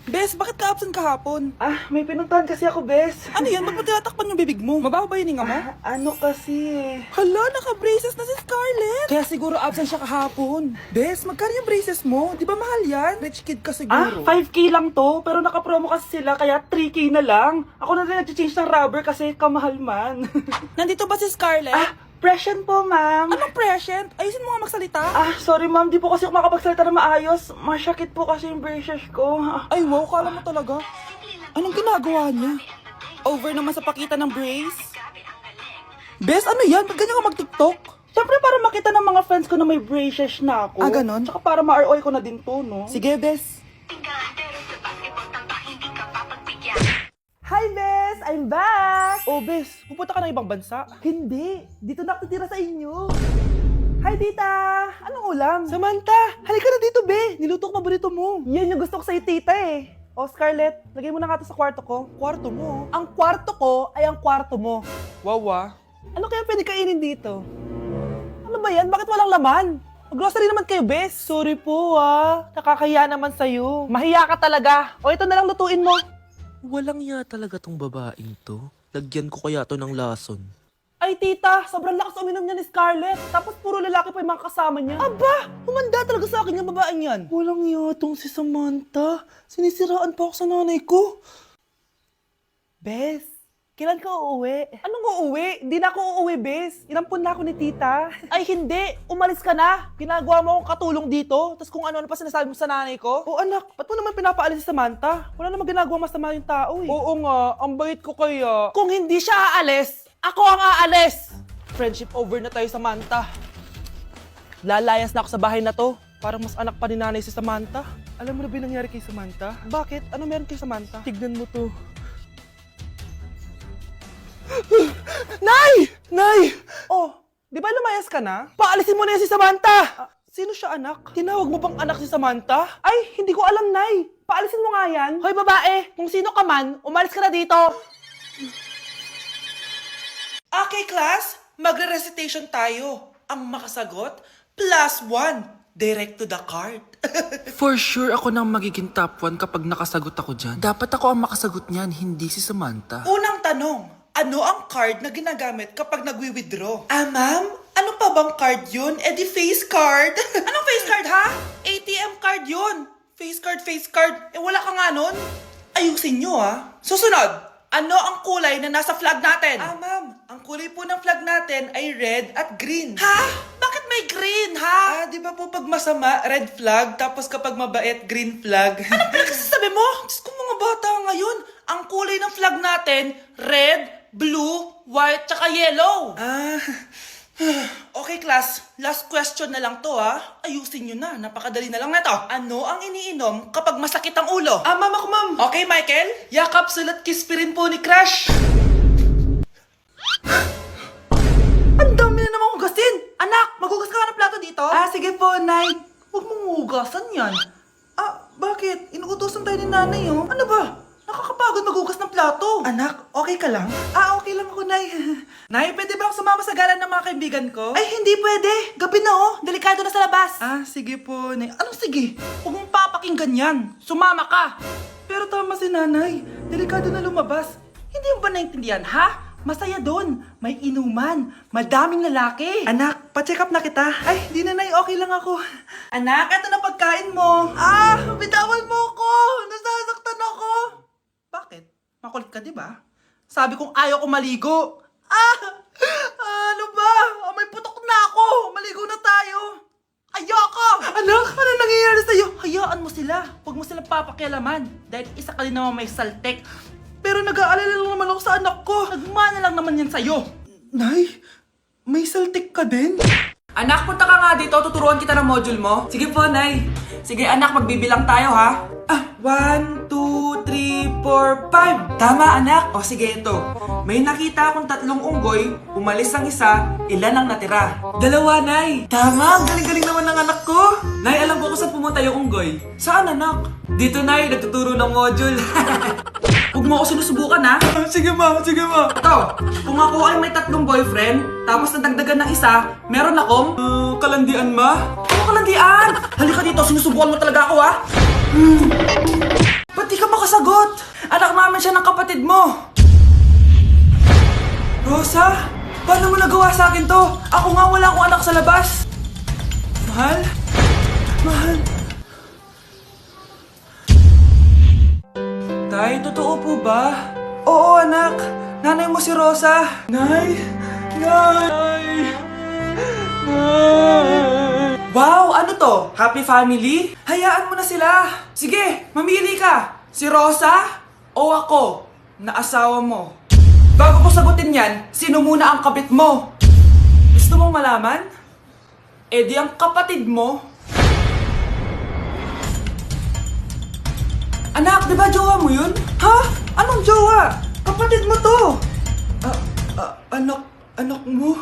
Bes, bakit ka absent kahapon? May pinuntahan kasi ako, Bes. Ano yan? Ba't mo tinatakpan yung bibig mo? Mabaho ba yung hinga mo? Ano kasi Hala, naka-braces na si Scarlett! Kaya siguro absent siya kahapon. Bes, magkano yung braces mo? Di ba mahal yan? Rich kid ka siguro. 5K lang to, pero naka-promo kasi sila, kaya 3K na lang. Ako na rin nag-change ng rubber kasi kamahal man. Nandito ba si Scarlett? Present po, ma'am. Anong present? Ayusin mo nga magsalita. Sorry ma'am, di po kasi ako makapagsalita na maayos. Masyakit po kasi yung braces ko. Ay wow, kala mo talaga. Anong ginagawa niya? Over naman sa pakita ng brace? Bes, ano yan? Ba't ganyan ka mag-tiktok? Siyempre para makita ng mga friends ko na may braces na ako. Ganon? Tsaka para ma-ROI ko na din to, no? Sige, Bes. Hi, Bes! I'm back! Oh, Bes, pupunta ka ng ibang bansa? Hindi, dito na ako titira sa inyo. Hi, tita! Anong ulam? Samantha, halika na dito, Be. Niluto ko paborito mo. Yan yung gusto ko sa'yo, tita eh. Oh, Scarlett, lagay mo na nga to sa kwarto ko. Kwarto mo. Ang kwarto ko ay ang kwarto mo. Wawa. Ano kaya pwede kainin dito? Ano ba yan? Bakit walang laman? Mag-grocery naman kayo, Bes. Sorry po, nakakahiya naman sa'yo. Mahiya ka talaga. O, ito na lang lutuin mo. Walang ya talaga tong babaeng to. Lagyan ko kaya to ng lason. Ay, tita, sobrang lakas uminom niya ni Scarlett. Tapos puro lalaki pa yung mga kasama niya. Aba, humanda talaga sa akin yung babaeng yan. Walang yatong si Samantha. Sinisiraan pa ako sa nanay ko. Bes, kailan ka uuwi? Anong uuwi? Hindi na ako uuwi, Bes. Inampun na ako ni tita. Ay, hindi. Umalis ka na. Ginagawa mo akong katulong dito. Tapos kung ano-ano pa sinasabi mo sa nanay ko. Oh anak, ba't mo naman pinapaalis si Samantha? Wala namang ginagawa masama yung tao eh. Oo nga, ang bait ko kaya. Kung hindi siya aalis, ako ang aalis. Friendship over na tayo, Samantha. Lalayas na ako sa bahay na to. Parang mas anak pa ni nanay si Samantha. Alam mo na ba yung nangyari kay Samantha? Bakit? Ano meron kay Samantha? Tignan mo to. Nay! Nay! Oh, di ba lumayas ka na? Paalisin mo na yan si Samantha! Sino siya anak? Tinawag mo bang anak si Samantha? Ay, hindi ko alam, Nay. Paalisin mo nga yan. Hoy, babae, kung sino ka man, umalis ka na dito. Okay, class. Magre-recitation tayo. Ang makasagot, +1. Direct to the card. For sure ako nang magiging top 1 kapag nakasagot ako dyan. Dapat ako ang makasagot niyan, hindi si Samantha. Unang tanong, ano ang card na ginagamit kapag nagwi-withdraw? Ma'am? Ano pa bang card yun? Di face card. Anong face card, ha? ATM card yun. Face card. Wala ka nga nun? Ayusin nyo, ha? Susunod, ano ang kulay na nasa flag natin? Ma'am, ang kulay po ng flag natin ay red at green. Ha? Bakit may green, ha? Di ba po pag masama, red flag, tapos kapag mabait, green flag? Anong pinagsasabi mo? Diyos ko, mga bata ngayon, ang kulay ng flag natin, red, blue, white, tsaka yellow. Okay, class. Last question na lang to, ha? Ayusin nyo na. Napakadali na lang na to. Ano ang iniinom kapag masakit ang ulo? Ma'am ako, ma'am. Okay, Michael? Yakap, sulat, kiss pa rin po ni Crush. Ang dami na namang hugasin. Anak, maghugas ka ng plato dito? Sige po, Nay. Huwag mong hugasan yan. Bakit? Inuutosan tayo ni nanay, oh. Ano ba? Nakakapagod maghugas ng plato. Anak, okay ka lang? Okay lang ako, Nay. Nay, pwede ba ako sumama sa gala ng mga kaibigan ko? Ay, hindi pwede. Gabi na, oh. Delikado na sa labas. Sige po, Nay. Anong sige? Huwag mong papakinggan yan. Sumama ka. Pero tama si Nanay. Delikado na lumabas. Hindi mo ba naintindihan, ha? Masaya doon. May inuman. Madaming lalaki. Anak, pa-check up na kita. Ay, di na, Nay. Okay lang ako. Anak, eto na pagkain mo. Bitawan mo ko. Nasasaktan ako. Bakit? Makulit ka, di ba? Sabi kong ayaw ko maligo. Ano ba? May putok na ako. Maligo na tayo. Ayoko! Anak, ano nangyayari sa'yo? Hayaan mo sila. Huwag mo sila papakialaman. Dahil isa ka din naman may saltek. Pero nag-aalala lang naman ako sa anak ko. Nagmana lang naman yan sa'yo. Nay, may saltik ka din? Anak, punta ka nga dito. Tuturuan kita ng module mo. Sige po, Nay. Sige, anak, magbibilang tayo, ha? 1, 2, 3, 4, 5. Tama, anak. O sige, ito. May nakita akong 3 unggoy. Umalis ang isa. Ilan ang natira? 2, Nay. Tama, galing-galing naman ng anak ko. Nay, alam ko kung saan pumunta yung unggoy. Saan, anak? Dito, Nay. Nagtuturo ng module. Huwag mo ako sinusubukan, ha? Sige, ma. Ito, kung ako ay may 3 boyfriend, tapos nadagdagan ng isa, meron akong... kalandian, ma? Ano kalandian? Halika dito, sinusubukan mo talaga ako, ha? Ba't di ka kapatid mo! Rosa? Paano mo nagawa sa akin to? Ako nga wala akong anak sa labas! Mahal? Mahal? Tay, totoo po ba? Oo, anak. Nanay mo si Rosa. Nay! Nay! Nay! Wow! Ano to? Happy family? Hayaan mo na sila. Sige, mamili ka. Si Rosa o ako na asawa mo? Bago ko sagutin yan, sino muna ang kabit mo? Gusto mong malaman? Eh di ang kapatid mo. Anak, di ba jowa mo yun? Ha? Anong jowa? Kapatid mo to. Anak mo?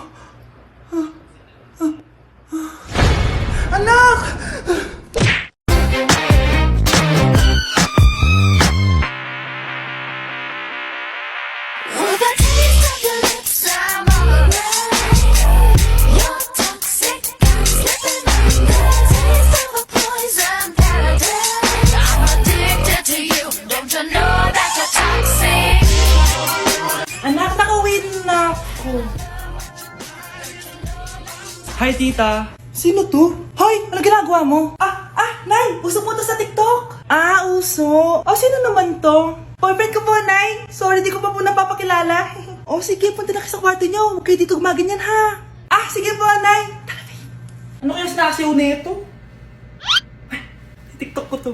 Anak! With a taste of your lips, I'm alright. Your toxic, I'm slipping under. Taste of a poison paradise. I'm addicted to you. Don't you know that you're toxic? Anak, nakawin na ako. Hi, tita. Sino to? Hoy, ano ginagawa mo? Nay, uso po to sa TikTok. Uso. Sino naman to? Boyfriend ko po, Nay. Sorry, di ko pa po napapakilala. Sige, punta na kayo sa kwarto niyo. Huwag kayo dito gumaganyan, ha? Sige po, Nay. Tara, Nay. Ano kaya sinasiyaw nito? TikTok ko to.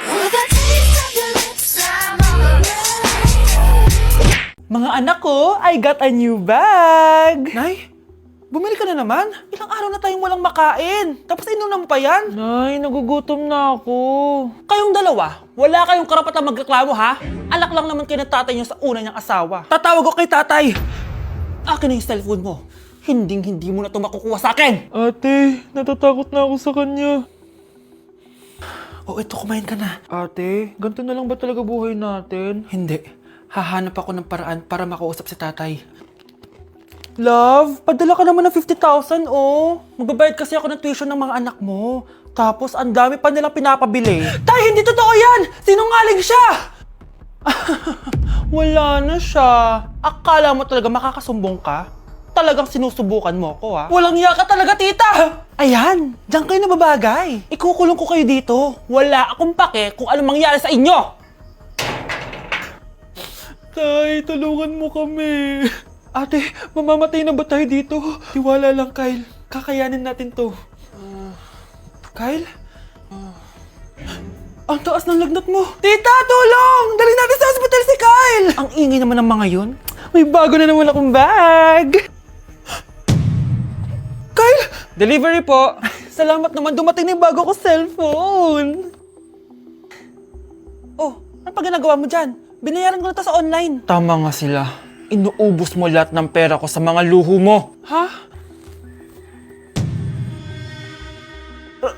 With a taste of your lips, I'm alright. Mga anak ko, I got a new bag! Nay, bumili ka na naman? Ilang araw na tayong walang makain. Tapos inunan mo pa yan? Nay, nagugutom na ako. Kayong dalawa, wala kayong karapatang magreklamo ha? Alak lang naman kayo ng tatay niyo sa una niyang asawa. Tatawag ko kay tatay. Akin na yung cellphone mo. Hindi mo na ito makukuha sa akin. Ate, natatakot na ako sa kanya. Ito, kumain ka na. Ate, ganito na lang ba talaga buhay natin? Hindi. Hahanap ako ng paraan para makausap si tatay. Love, padala ka naman ng 50,000, oh. Magbabayad kasi ako ng tuition ng mga anak mo. Tapos, ang dami pa nilang pinapabili. Tay, hindi totoo yan! Sinungaling siya! Wala na siya. Akala mo talaga makakasumbong ka? Talagang sinusubukan mo ko, ha? Walang iya ka talaga, tita! Ayan, diyan kayo nababagay. Ikukulong ko kayo dito. Wala akong pake kung anong mangyari sa inyo. Tay, tulungan mo kami. Ate, mamamatay na ba tayo dito? Tiwala lang, Kyle. Kakayanin natin to. Kyle? Ang taas ng lagnat mo. Tita, tulong! Dali natin sa hospital si Kyle! Ang ingay naman ng mga yun. May bago na naman akong bag. Kyle! Delivery po. Salamat naman, dumating na yung bago ko cellphone. Ano pa ginagawa mo dyan? Binayaran ko na to sa online. Tama nga sila. Inuubos mo lahat ng pera ko sa mga luho mo. Ha?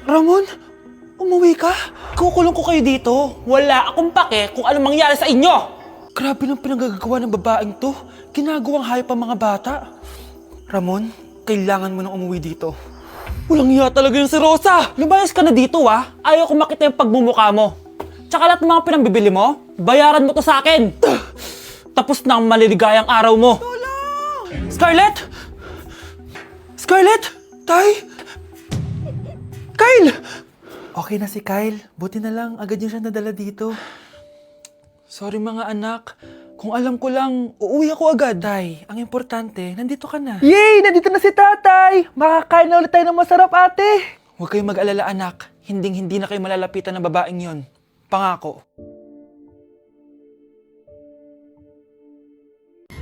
Ramon? Umuwi ka? Kukulong ko kayo dito. Wala akong pake kung anong mangyari sa inyo. Grabe ng pinagagawa ng babaeng to. Ginagawang hayop ang mga bata. Ramon, kailangan mo nang umuwi dito. Walang iya talaga yung si Rosa. Lumayas ka na dito, ha? Ayaw ko makita yung pagmumukha mo. Tsaka lahat ng mga pinambibili mo, bayaran mo to sa akin. Tapos na ang maliligayang araw mo. Tulong! Scarlett! Scarlett! Tay! Kyle! Okay na si Kyle. Buti na lang, agad niya siya nadala dito. Sorry mga anak. Kung alam ko lang, uuwi ako agad. Tay, ang importante, nandito ka na. Yay! Nandito na si tatay! Makakain na ulit tayo ng masarap, ate! Huwag kayong mag-alala, anak. Hindi na kayo malalapitan ng babaeng yon. Pangako.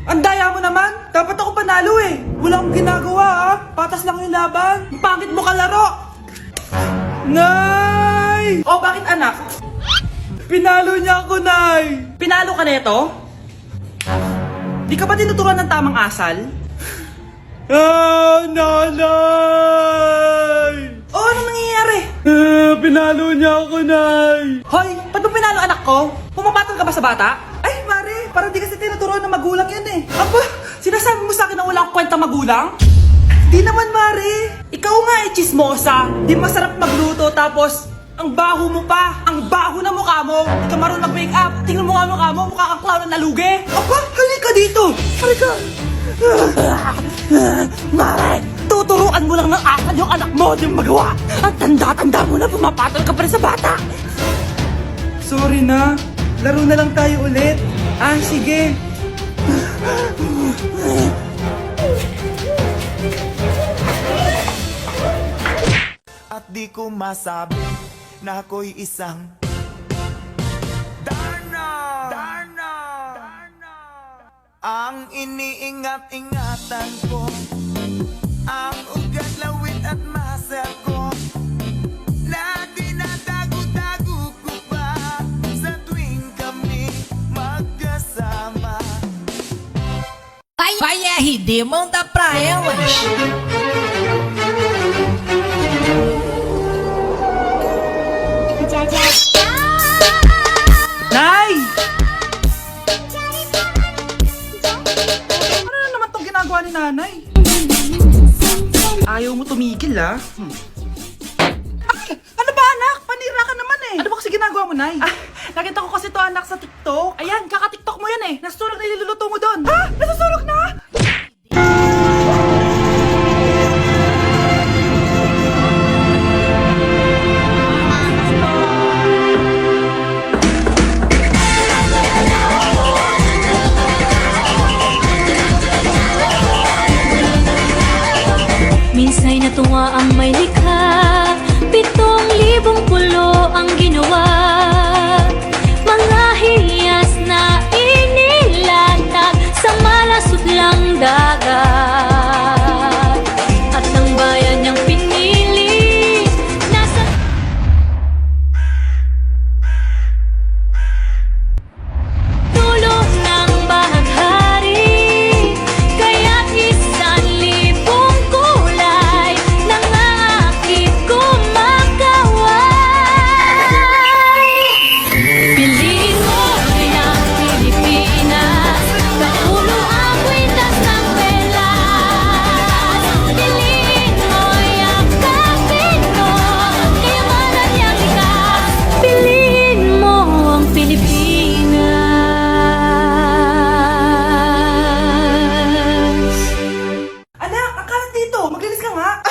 Ang daya mo naman! Dapat ako panalo eh! Wala akong ginagawa Patas lang yung laban! Ang pangit mo kalaro! Nay! Bakit anak? Pinalo niya ako, Nay! Pinalo ka neto? Di ka ba tinuturuan ng tamang asal? Nanay! Ano nangyayari? Pinalo niya ako, Nay! Hoy! Ba't mo pinalo anak ko? Pumapatol ka ba sa bata? Ay, Mare! Parang di kasi tinuturuan ng magulang yan eh. Aba! Sinasabi mo sa akin na wala akong kwenta magulang? Di naman, Mare! Ikaw nga chismosa! Di masarap magluto tapos ang baho mo pa! Ang baho na mukha mo! Di ka marunong mag-make up! Tingnan mo nga ang mukha mo, mukha kang clown na nalugi. Aba, halika dito. Halika. Mare, tuturuan mo lang ng asal yung anak mo yung magawa. At tanda-tanda mo na pumapatol ka pa rin sa bata. Sorry na. Laro na lang tayo ulit. Ah, sige. At di ko masabi na ako'y isang Darna! Darna! Ang iniingat-ingatan ko, ang ugat, lawit at muscle ko, na dinadago-dago ko pa sa tuwing kami magkasama. Vai RD, manda pra elas. Nay! Ano na naman tong ginagawa ni nanay? Ayaw mo tumigil, ah. Ay! Ano ba, anak? Panira ka naman eh. Ano ba kasi ginagawa mo, Nay? Ah, nakita ko kasi to, anak, sa TikTok. Ayan, kaka-TikTok mo yan eh. Nasusunog na iluluto mo doon. Ha? Nasusunog na? Minsa'y natuwa ang may likha, 7,000 pulo ang ginawa. Mga hiyas na inilatag sa malasutlang dagat. At ang bayan niyang pinili, nasa dulo ng bahaghari. Kaya't 1,000 kulay nangangakit kumakaway. Piliin mo ang Pilipinas, kaulo ang kwintas ng pelas. Piliin mo, yakapin mo, kayamanan niyang likas. Piliin mo ang Pilipinas. Anak, akalat dito. Maglinis ka nga.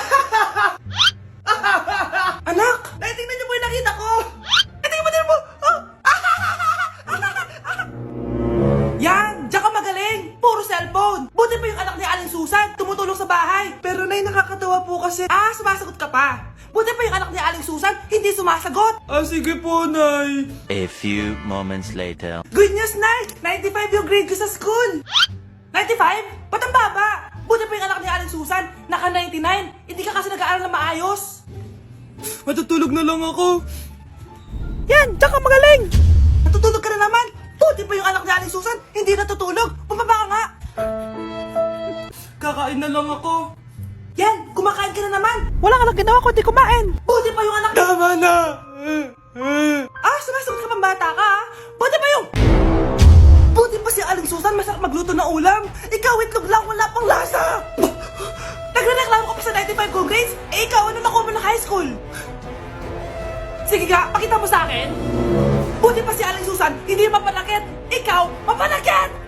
Anak, tingnan niyo po yung nakita ko. Tingnan mo. Oh. Yan, diyan ka magaling. Puro cellphone. Buti pa yung anak ni Aling Susan, tumutulong sa bahay. Pero nay, nakakatawa po kasi. Ah, sumasagot ka pa. Buti pa yung anak ni Aling Susan, hindi sumasagot. Ah, sige po, Nay. A few moments later. Good news, Nay! 95 yung grade ko sa school! 95? Ba't ang baba? Buti pa yung anak ni Aling Susan, naka 99. Hindi ka kasi nag-aaral na maayos. Matutulog na lang ako. Yan, diyan ka magaling! Natutulog ka na naman! Buti pa yung anak ni Aling Susan, hindi natutulog! Bumaba ka nga! Kakain na lang ako. Yan, kumakain ka na naman! Wala ka lang ginawa kundi kumain! Buti pa yung anak ni... Tama na. Ah, sumasagot ka pang bata ka, ha? Buti pa yung... Buti pa si Aling Susan, masarap magluto ng ulam! Ikaw, itlog lang, wala pang lasa! Nagre-reklamo ka pa sa 95 kong grades? Eh, ikaw, ano nakuha mo ng high school? Sige nga, pakita mo sa akin! Buti pa si Aling Susan, hindi mapanakit! Ikaw, mapanakit!